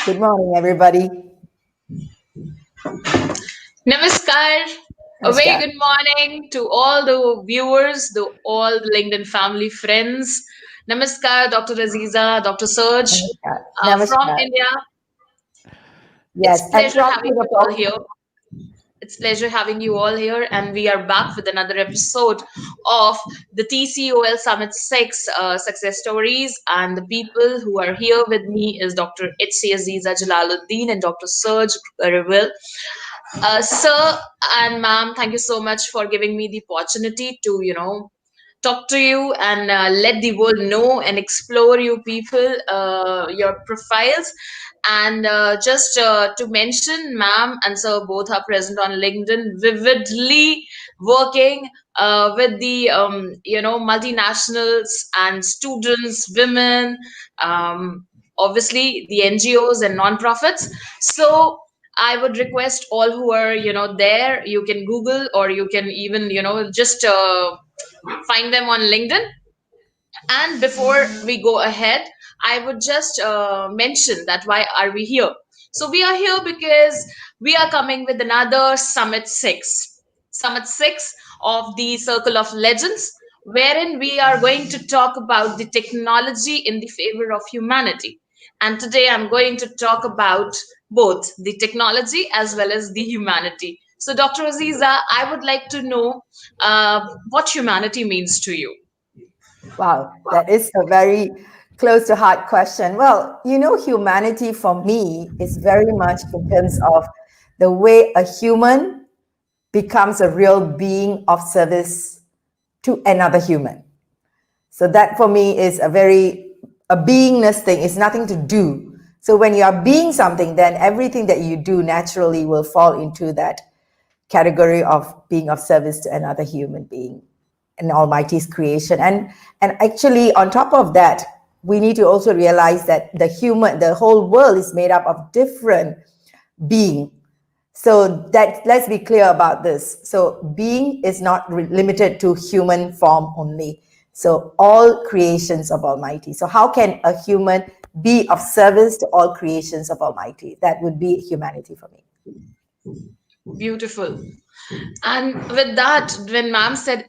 Good morning, everybody. Namaskar. A very Namaskar. good morning to all the viewers, all the LinkedIn family friends. Namaskar, Dr. Azeeza, Dr. Surge Namaskar. from Namaskar. India. Yes, It's and pleasure from having you all Singapore. here. It's pleasure having you all here, and we are back with another episode of the TCOL Summit 6 success stories. And the people who are here with me is Dr.h.c. Azeeza Jalaludeen and Dr. Surge Revel. Sir and ma'am, thank you so much for giving me the opportunity to, talk to you and let the world know and explore you people, your profiles. And just to mention, ma'am and sir both are present on LinkedIn, vividly working with the, multinationals and students, women, obviously the NGOs and non-profits. So I would request all who are, there, you can Google or you can even, just find them on LinkedIn. And before we go ahead, I would just mention that why are we here? So we are here because we are coming with another Summit 6 of the Circle of Legends, wherein we are going to talk about the technology in the favor of humanity. And today I'm going to talk about both the technology as well as the humanity. So, Dr. Aziza, I would like to know what humanity means to you. Wow, that is a very close to heart question. Well, humanity for me is very much in terms of the way a human becomes a real being of service to another human. So that for me is a beingness thing. It's nothing to do. So when you are being something, then everything that you do naturally will fall into that category of being of service to another human being in Almighty's creation. And actually, on top of that, we need to also realize that the whole world is made up of different being. So that let's be clear about this. So being is not limited to human form only. So all creations of Almighty. So how can a human be of service to all creations of Almighty? That would be humanity for me. Beautiful. And with that, when ma'am said,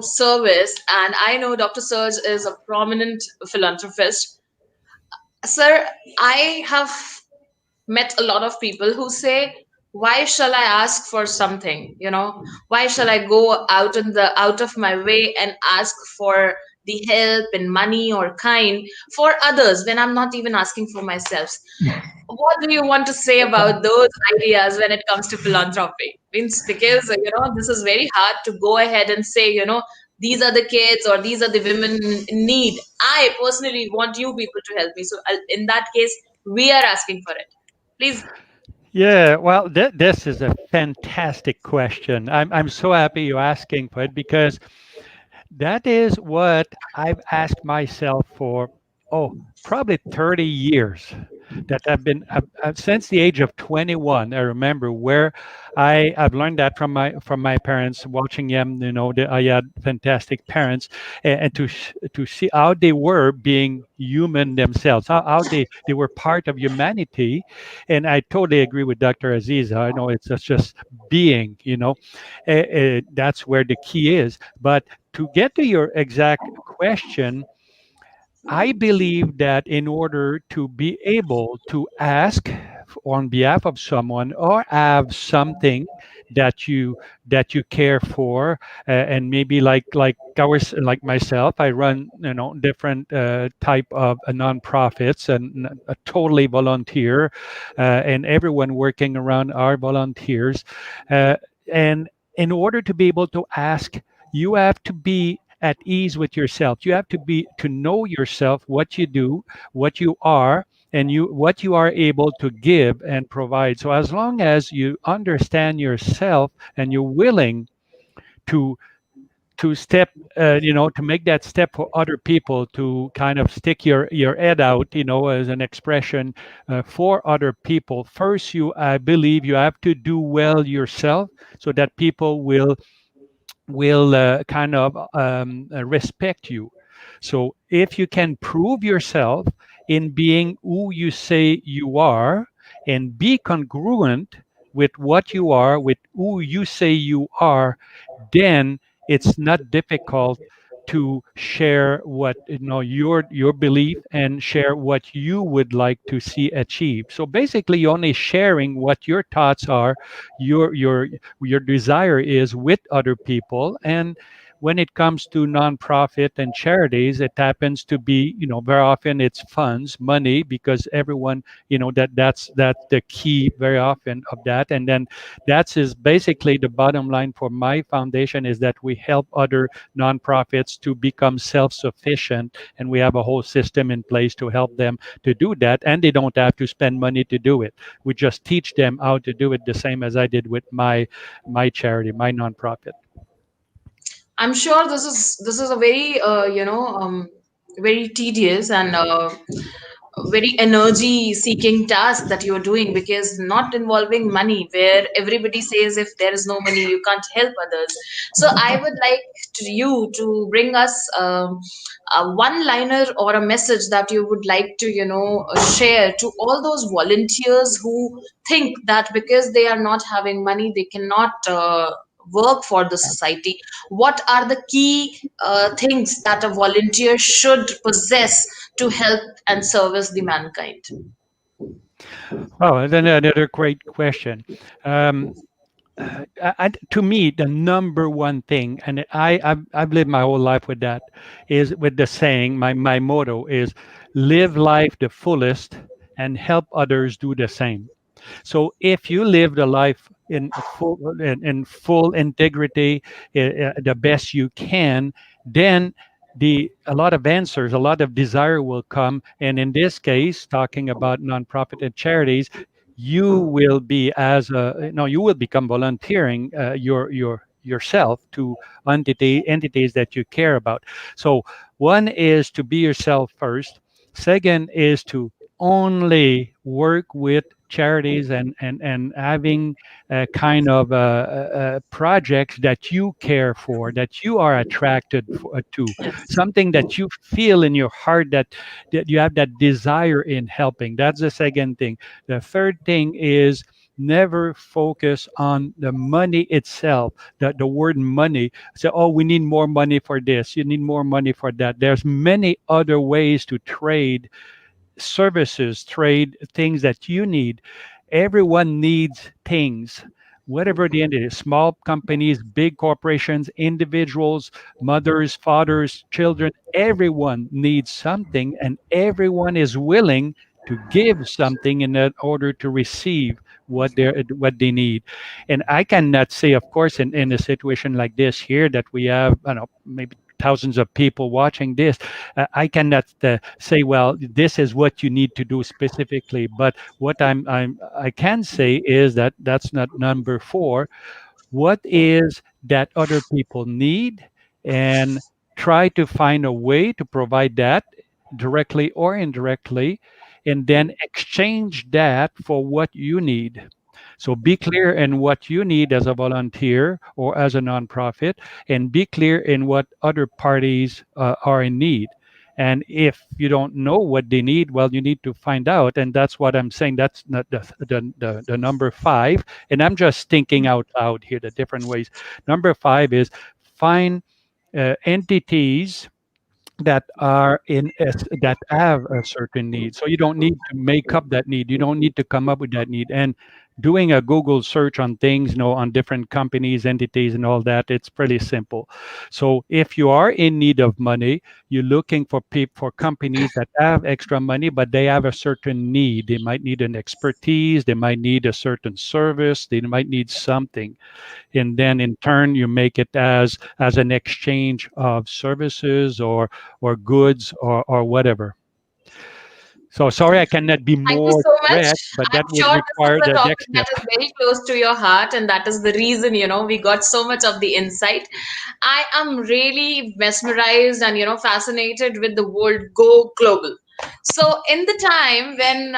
service, and I know Dr. Surge is a prominent philanthropist, sir, I have met a lot of people who say, why shall I ask for something? Why shall I go out of my way and ask for the help and money or kind for others when I'm not even asking for myself? What do you want to say about those ideas when it comes to philanthropy? Means because this is very hard to go ahead and say these are the kids or these are the women in need. I personally want you people to help me. So in that case, we are asking for it. Please. Yeah, well, this is a fantastic question. I'm so happy you're asking for it because that is what I've asked myself for, probably 30 years that since the age of 21. I remember where I've learned that from my parents, watching them. I had fantastic parents, and to see how they were being human themselves, how they were part of humanity. And I totally agree with Dr. Aziza. I know it's just being. That's where the key is. But to get to your exact question, I believe that in order to be able to ask on behalf of someone or have something that you care for, and maybe like myself, I run different type of nonprofits and totally volunteer, and everyone working around are volunteers, and in order to be able to ask, you have to be at ease with yourself. You have to know yourself, what you do, what you are, and what you are able to give and provide. So as long as you understand yourself and you're willing to step, to make that step for other people, to kind of stick your head out, as an expression, for other people. First, I believe you have to do well yourself so that people will kind of respect you. So if you can prove yourself in being who you say you are and be congruent with what you are, with who you say you are, then it's not difficult to share what your belief and share what you would like to see achieved. So basically you're only sharing what your thoughts are, your desire is with other people. And when it comes to nonprofit and charities, it happens to be, very often it's funds, money, because everyone, that's the key very often of that. And then that's is basically the bottom line for my foundation, is that we help other nonprofits to become self-sufficient, and we have a whole system in place to help them to do that, and they don't have to spend money to do it. We just teach them how to do it, the same as I did with my charity, my nonprofit. I'm sure this is a very very tedious and very energy seeking task that you're doing, because not involving money, where everybody says if there is no money you can't help others. So I would like you to bring us a one liner or a message that you would like to share to all those volunteers who think that because they are not having money they cannot work for the society. What are the key things that a volunteer should possess to help and service the mankind? Oh, and then another great question. Um, to me, the number one thing, and I've lived my whole life with that, is with the saying. My motto is live life the fullest and help others do the same. So if you live the life in full integrity, the best you can, then a lot of answers, a lot of desire will come. And in this case, talking about nonprofit and charities, you will be as a no, you will become volunteering yourself to entities that you care about. So one is to be yourself first. Second is to only work with charities and having kind of projects that you care for, that you are attracted to, Yes. something that you feel in your heart, that you have that desire in helping. That's the second thing. The third thing is never focus on the money itself, the word money. Say, oh, we need more money for this, you need more money for that. There's many other ways to trade services, trade things that you need. Everyone needs things, whatever the end is. Small companies, big corporations, individuals, mothers, fathers, children, everyone needs something, and everyone is willing to give something in order to receive what they need. And I cannot say, of course, in a situation like this here, that we have, I don't know, maybe thousands of people watching this, I cannot say, well, this is what you need to do specifically. But what I can say is that that's not number four. What is that other people need, and try to find a way to provide that directly or indirectly, and then exchange that for what you need. So be clear in what you need as a volunteer or as a nonprofit, and be clear in what other parties are in need. And if you don't know what they need, well, you need to find out. And that's what I'm saying. That's not the number five. And I'm just thinking out loud here, the different ways. Number five is find entities that have a certain need. So you don't need to make up that need. You don't need to come up with that need. And doing a Google search on things, on different companies, entities, and all that, it's pretty simple. So if you are in need of money, you're looking for for companies that have extra money, but they have a certain need. They might need an expertise. They might need a certain service. They might need something, and then in turn you make it as an exchange of services or goods or whatever. So sorry, I cannot be Thank you more so much. direct, but I'm that would sure this require is a the topic next that step. is very close to your heart, and that is the reason, we got so much of the insight. I am really mesmerized and, fascinated with the word go global. So in the time when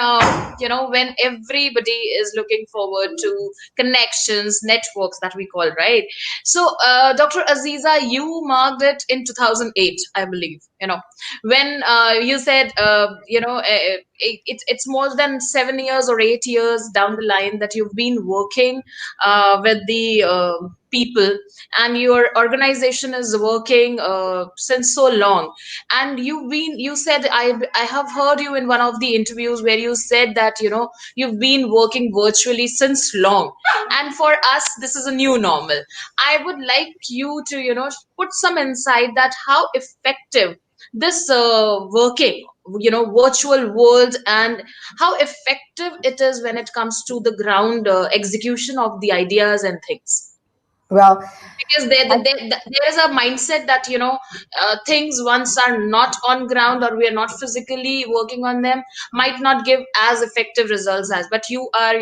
when everybody is looking forward to connections, networks that we call, right? So Dr. Aziza, you marked it in 2008, I believe. When you said it's more than 7 years or 8 years down the line that you've been working with the people, and your organization is working since so long. And you said, I have heard you in one of the interviews where you said that you've been working virtually since long, and for us this is a new normal. I would like you to put some insight that how effective this working virtual world, and how effective it is when it comes to the ground execution of the ideas and things. Well, Because there is a mindset that things once are not on ground, or we are not physically working on them, might not give as effective results as, but you are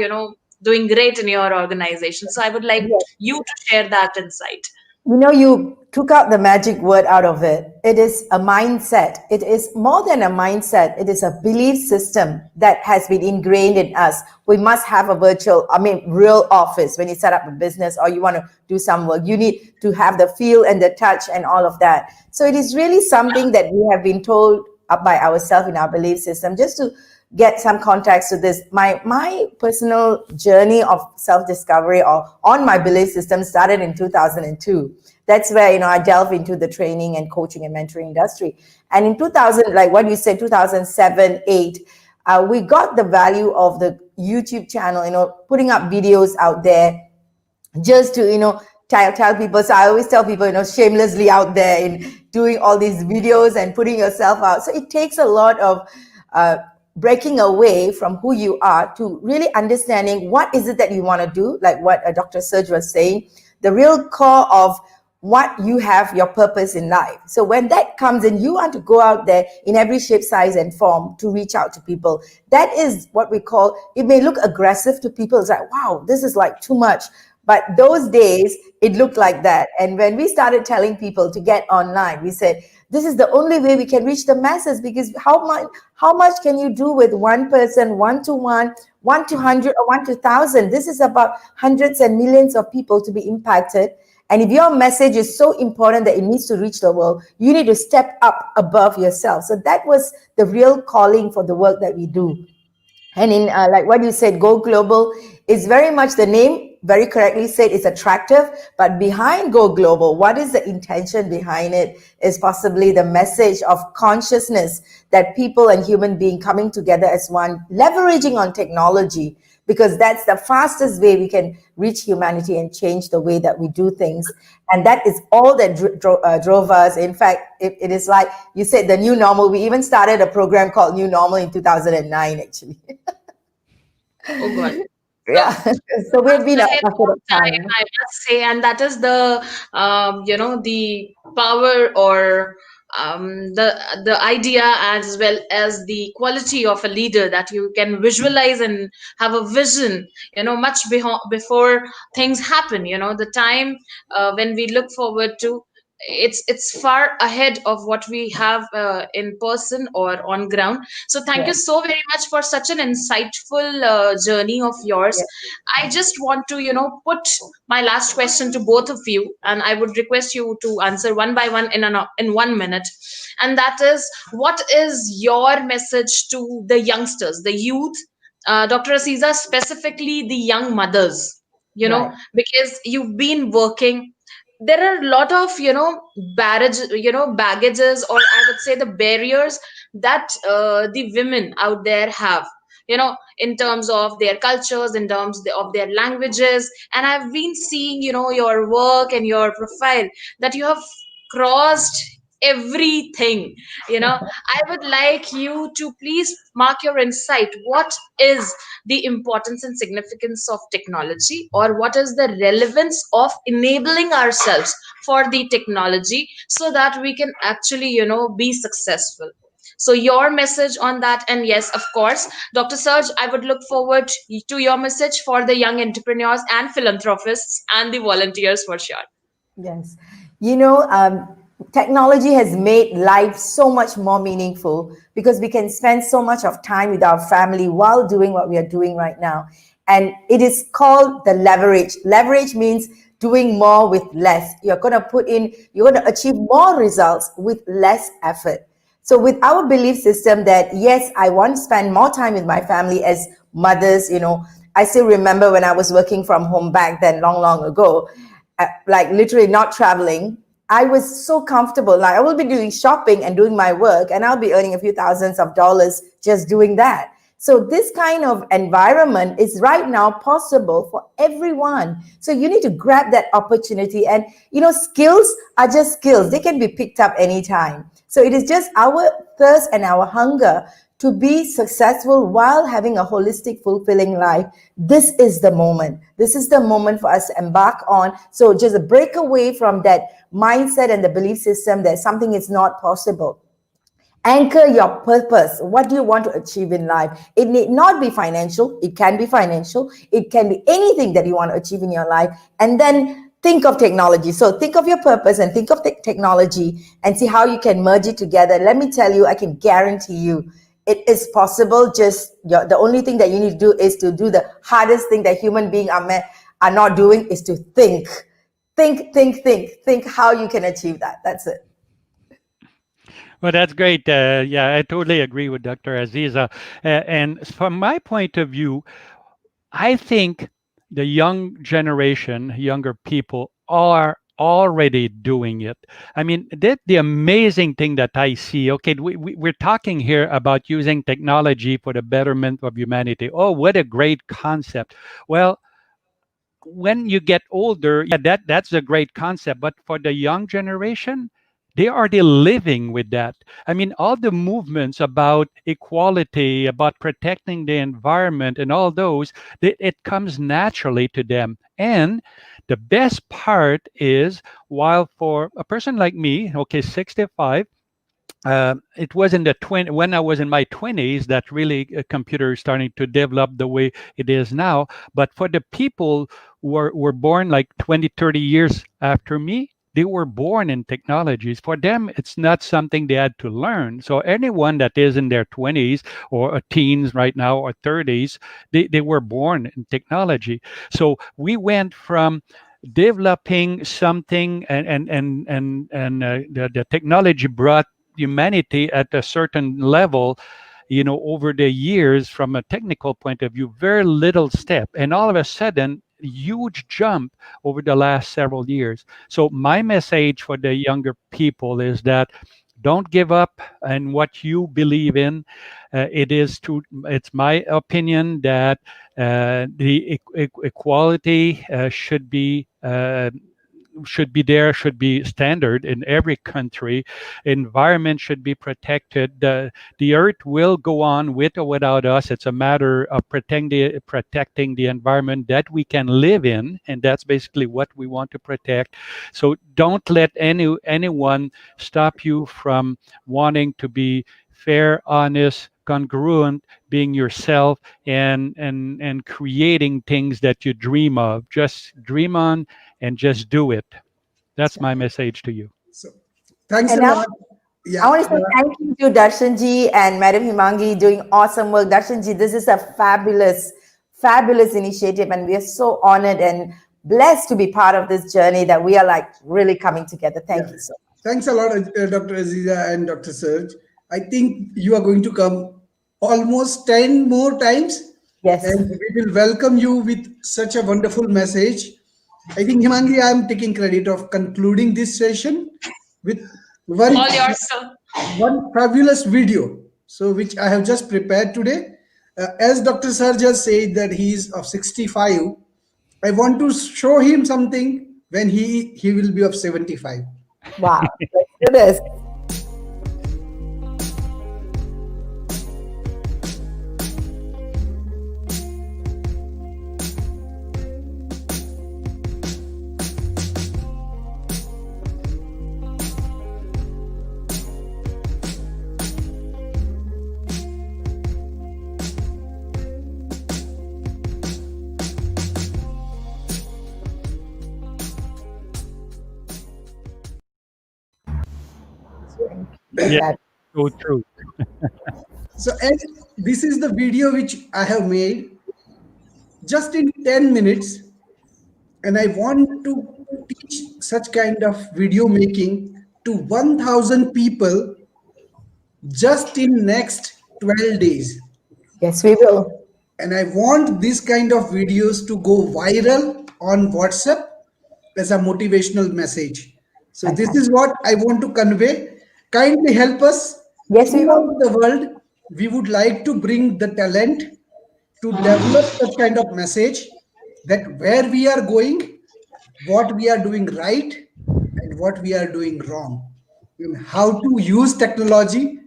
doing great in your organization. So I would like yes. you to share that insight. You took out the magic word out of it. It is a mindset. It is more than a mindset. It is a belief system that has been ingrained in us. We must have a real office. When you set up a business or you want to do some work, you need to have the feel and the touch and all of that. So it is really something that we have been told by ourselves in our belief system. Just to get some context to this, my personal journey of self-discovery or on my belief system started in 2002. That's where I delved into the training and coaching and mentoring industry. And in 2000, like what you said, 2007, 8, we got the value of the YouTube channel, putting up videos out there just to tell people. So I always tell people, shamelessly out there in doing all these videos and putting yourself out. So it takes a lot of breaking away from who you are to really understanding what is it that you want to do, like what Dr. Serge was saying, the real core of what you have, your purpose in life. So when that comes in, you want to go out there in every shape, size, and form to reach out to people. That is what we call, it may look aggressive to people. It's like, wow, this is like too much. But those days, it looked like that. And when we started telling people to get online, we said, this is the only way we can reach the masses, because how much can you do with one person, one to one, 1 to 100, or 1 to 1,000? This is about hundreds and millions of people to be impacted. And if your message is so important that it needs to reach the world, you need to step up above yourself. So that was the real calling for the work that we do. And in like what you said, go global is very much, the name very correctly said, it's attractive. But behind go global, what is the intention behind it is possibly the message of consciousness, that people and human being coming together as one, leveraging on technology, because that's the fastest way we can reach humanity and change the way that we do things. And that is all that drove us. In fact, it is like you said, the new normal. We even started a program called New Normal in 2009, actually. Oh God. So Yeah. So we've been ahead ahead of of time, time. I must say, and that is the power, or the idea, as well as the quality of a leader, that you can visualize and have a vision, much before things happen. The time when we look forward to, it's far ahead of what we have in person or on ground. So thank you Yeah. so very much for such an insightful journey of yours. Yeah. I just want to, put my last question to both of you, and I would request you to answer one by one in 1 minute. And that is, what is your message to the youngsters, the youth, Dr. Aziza, specifically the young mothers? Right. Because you've been working, there are a lot of baggages, or I would say the barriers that the women out there have, in terms of their cultures, in terms of their languages. And I've been seeing your work and your profile, that you have crossed everything. I would like you to please mark your insight. What is the importance and significance of technology, or what is the relevance of enabling ourselves for the technology, so that we can actually be successful? So your message on that. And yes, of course, Dr. Serge, I would look forward to your message for the young entrepreneurs and philanthropists and the volunteers, for sure. Yes. You know, Technology has made life so much more meaningful because we can spend so much of time with our family while doing what we are doing right now. And it is called the leverage. Leverage means doing more with less. You're going to achieve more results with less effort. So with our belief system that yes, I want to spend more time with my family as mothers, I still remember when I was working from home back then, long, long ago, like literally not traveling. I was so comfortable. Like I will be doing shopping and doing my work, and I'll be earning a few thousands of dollars just doing that. So this kind of environment is right now possible for everyone. So you need to grab that opportunity. And skills are just skills. They can be picked up anytime. So it is just our thirst and our hunger to be successful while having a holistic, fulfilling life. This is the moment. This is the moment for us to embark on. So just a break away from that mindset and the belief system that something is not possible. Anchor your purpose. What do you want to achieve in life? It need not be financial. It can be financial. It can be anything that you want to achieve in your life. And then think of technology. So think of your purpose and think of technology and see how you can merge it together. Let me tell you, I can guarantee you it is possible. Just the only thing that you need to do is to do the hardest thing that human beings are not doing is to think. Think how you can achieve that. That's it. Well, that's great. Yeah, I totally agree with Dr. Aziza. And from my point of view, I think the young generation, younger people, are already doing it. I mean, the amazing thing that I see, okay, we're talking here about using technology for the betterment of humanity. Oh, what a great concept. Well, when you get older, yeah, that's a great concept. But for the young generation, they are already living with that. I mean, all the movements about equality, about protecting the environment, and all those, it comes naturally to them. And the best part is, while for a person like me, okay, 65, it was in the when I was in my 20s that really computer is starting to develop the way it is now. But for the people who were born like 20, 30 years after me, they were born in technologies. For them, it's not something they had to learn. So anyone that is in their 20s or teens right now or 30s, they were born in technology. So we went from developing something and the technology brought humanity at a certain level, over the years from a technical point of view, very little step, and all of a sudden huge jump over the last several years. So my message for the younger people is that don't give up on what you believe in. It's my opinion that the equality should be there, should be standard in every country. Environment should be protected. The earth will go on with or without us. It's a matter of protecting the environment that we can live in, and that's basically what we want to protect. So don't let anyone stop you from wanting to be fair, honest, congruent, being yourself, and creating things that you dream of. Just dream on and just do it. That's my message to you. So, thanks And a now lot. I Yeah. want to say thank you to Darshanji and Madam Himangi doing awesome work. Darshanji, this is a fabulous, fabulous initiative, and we are so honored and blessed to be part of this journey that we are like really coming together. Thank Yeah. you so much. Thanks a lot, Dr. Aziza and Dr. Serge. I think you are going to come almost 10 more times, Yes. and we will welcome you with such a wonderful message. I think, Himangi, I am taking credit of concluding this session with All one, yours, sir. one fabulous video, so which I have just prepared today. As Dr. Serge has said that he is of 65, I want to show him something when he will be of 75. Wow. Let's do this. Yeah, That, so true. So, and this is the video which I have made just in 10 minutes, and I want to teach such kind of video making to 1000 people just in next 12 days. yes, we will. And I want this kind of videos to go viral on WhatsApp as a motivational message. So this is Fantastic. what I want to convey. Kindly help us Yes, we throughout will. the world. We would like to bring the talent to develop such kind of message, that where we are going, what we are doing right, and what we are doing wrong, and how to use technology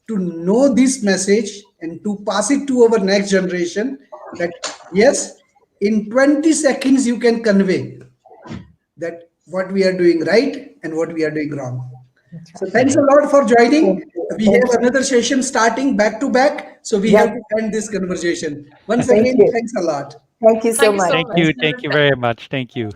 to know this message and to pass it to our next generation, that yes, in 20 seconds you can convey that what we are doing right and what we are doing wrong. That's So right. thanks Yeah. a lot for Thank joining. you. We Thank have you. another session starting back to back, so we have Yes, to end this conversation. Once thank again, you. thanks a lot. Thank you so Thank you much. so Thank much, you. sir. Thank you very much. Thank you.